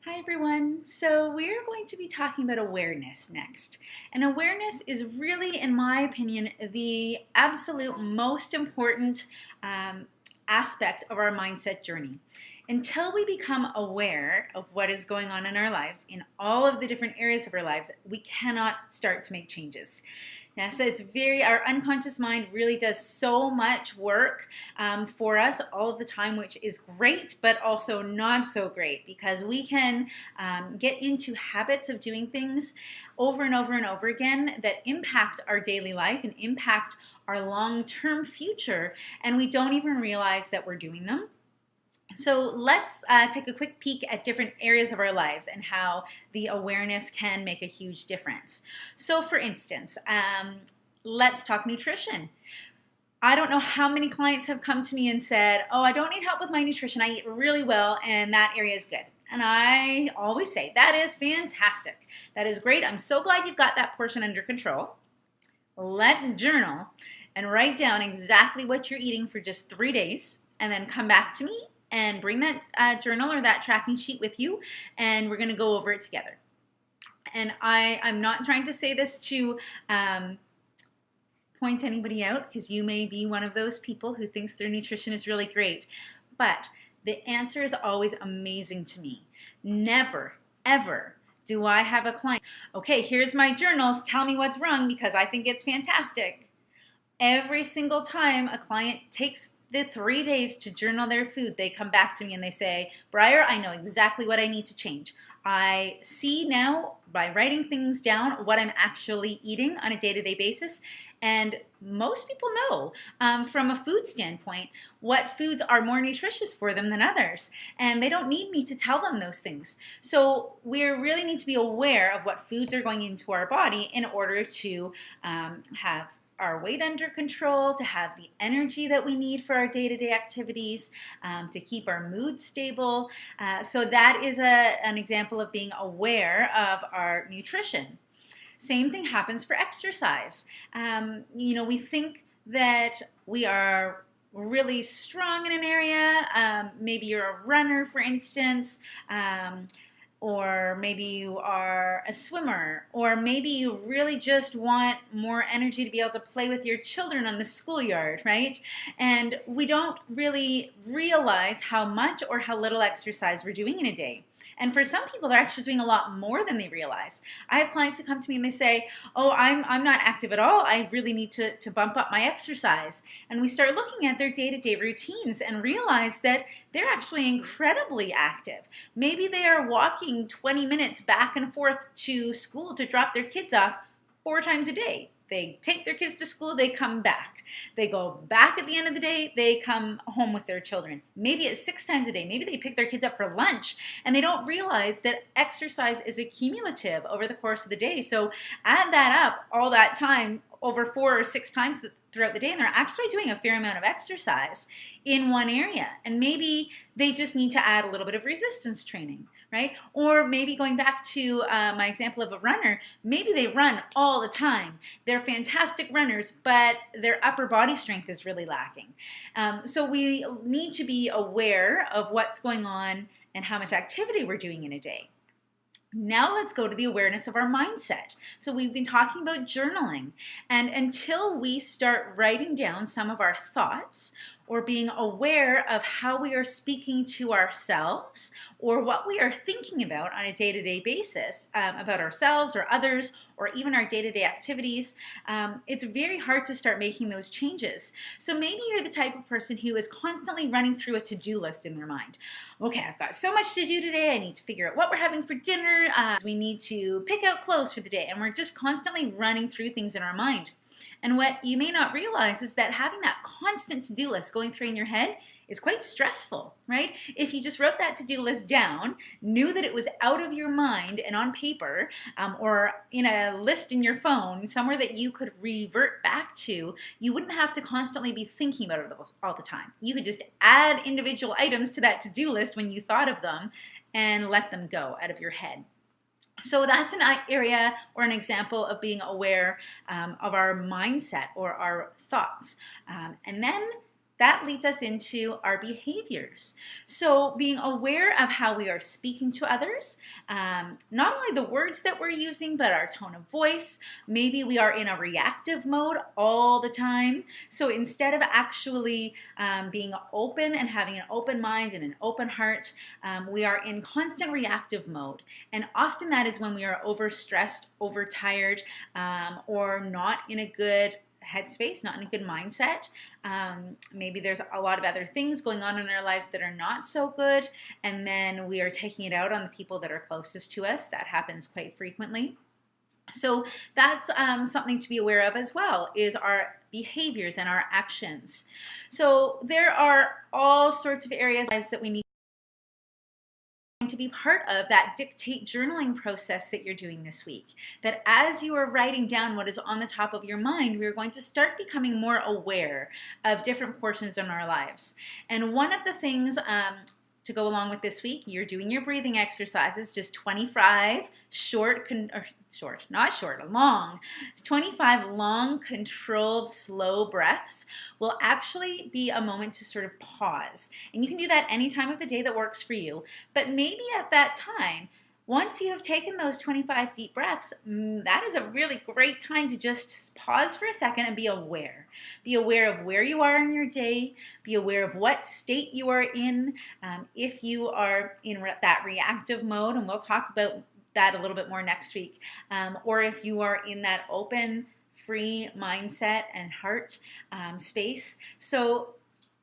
Hi everyone. So we're going to be talking about awareness next. And awareness is really, in my opinion, the absolute most important um, aspect of our mindset journey. Until we become aware of what is going on in our lives, in all of the different areas of our lives, we cannot start to make changes. Yeah, so our unconscious mind really does so much work for us all of the time, which is great, but also not so great because we can get into habits of doing things over and over and over again that impact our daily life and impact our long-term future, and we don't even realize that we're doing them. So let's take a quick peek at different areas of our lives and how the awareness can make a huge difference. So for instance, let's talk nutrition. I don't know how many clients have come to me and said, oh, I don't need help with my nutrition. I eat really well and that area is good. And I always say, that is fantastic. That is great. I'm so glad you've got that portion under control. Let's journal and write down exactly what you're eating for just 3 days and then come back to me and bring that journal or that tracking sheet with you, and we're going to go over it together. And I'm not trying to say this to point anybody out, because you may be one of those people who thinks their nutrition is really great, but the answer is always amazing to me. Never, ever do I have a client, okay, here's my journals, tell me what's wrong because I think it's fantastic. Every single time a client takes the 3 days to journal their food, they come back to me and they say, Briar, I know exactly what I need to change. I see now by writing things down what I'm actually eating on a day-to-day basis. And most people know from a food standpoint what foods are more nutritious for them than others. And they don't need me to tell them those things. So we really need to be aware of what foods are going into our body in order to have our weight under control, to have the energy that we need for our day-to-day activities, to keep our mood stable. So that is an example of being aware of our nutrition. Same thing happens for exercise. We think that we are really strong in an area. Maybe you're a runner, for instance. Or maybe you are a swimmer, or maybe you really just want more energy to be able to play with your children on the schoolyard, right? And we don't really realize how much or how little exercise we're doing in a day. And for some people, they're actually doing a lot more than they realize. I have clients who come to me and they say, oh, I'm not active at all. I really need to bump up my exercise. And we start looking at their day-to-day routines and realize that they're actually incredibly active. Maybe they are walking 20 minutes back and forth to school to drop their kids off 4 times a day. They take their kids to school, they come back. They go back at the end of the day, they come home with their children. Maybe it's 6 times a day. Maybe they pick their kids up for lunch, and they don't realize that exercise is accumulative over the course of the day. So add that up, all that time, over 4 or 6 times throughout the day, and they're actually doing a fair amount of exercise in one area. And maybe they just need to add a little bit of resistance training, right? Or maybe going back to my example of a runner, maybe they run all the time. They're fantastic runners, but their upper body strength is really lacking. So we need to be aware of what's going on and how much activity we're doing in a day. Now let's go to the awareness of our mindset. So we've been talking about journaling, and until we start writing down some of our thoughts or being aware of how we are speaking to ourselves or what we are thinking about on a day-to-day basis about ourselves or others or even our day-to-day activities, it's very hard to start making those changes. So maybe you're the type of person who is constantly running through a to-do list in their mind. Okay, I've got so much to do today. I need to figure out what we're having for dinner. We need to pick out clothes for the day. And we're just constantly running through things in our mind. And what you may not realize is that having that constant to-do list going through in your head is quite stressful, right? If you just wrote that to-do list down, knew that it was out of your mind and on paper, or in a list in your phone, somewhere that you could revert back to, you wouldn't have to constantly be thinking about it all the time. You could just add individual items to that to-do list when you thought of them and let them go out of your head. So that's an area or an example of being aware of our mindset or our thoughts. And then that leads us into our behaviors. So being aware of how we are speaking to others, not only the words that we're using, but our tone of voice. Maybe we are in a reactive mode all the time. So instead of actually being open and having an open mind and an open heart, we are in constant reactive mode. And often that is when we are overstressed, overtired, or not in a good headspace, not in a good mindset. Maybe there's a lot of other things going on in our lives that are not so good, and then we are taking it out on the people that are closest to us. That happens quite frequently. So that's something to be aware of as well, is our behaviors and our actions. So there are all sorts of areas that we need to be part of that dictate journaling process that you're doing this week. That as you are writing down what is on the top of your mind, we're going to start becoming more aware of different portions in our lives. And one of the things to go along with this week, you're doing your breathing exercises, just 25 long, 25 long, controlled, slow breaths will actually be a moment to sort of pause. And you can do that any time of the day that works for you. But maybe at that time, once you have taken those 25 deep breaths, that is a really great time to just pause for a second and be aware. Be aware of where you are in your day. Be aware of what state you are in. If you are in that reactive mode, and we'll talk about that a little bit more next week, or if you are in that open, free mindset and heart space. So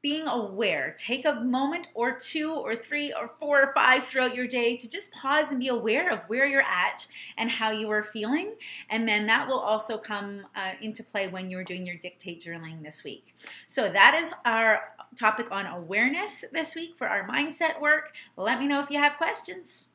being aware, take a moment or 2 or 3 or 4 or 5 throughout your day to just pause and be aware of where you're at and how you are feeling. And then that will also come into play when you're doing your dictate journaling this week. So that is our topic on awareness this week for our mindset work. Let me know if you have questions.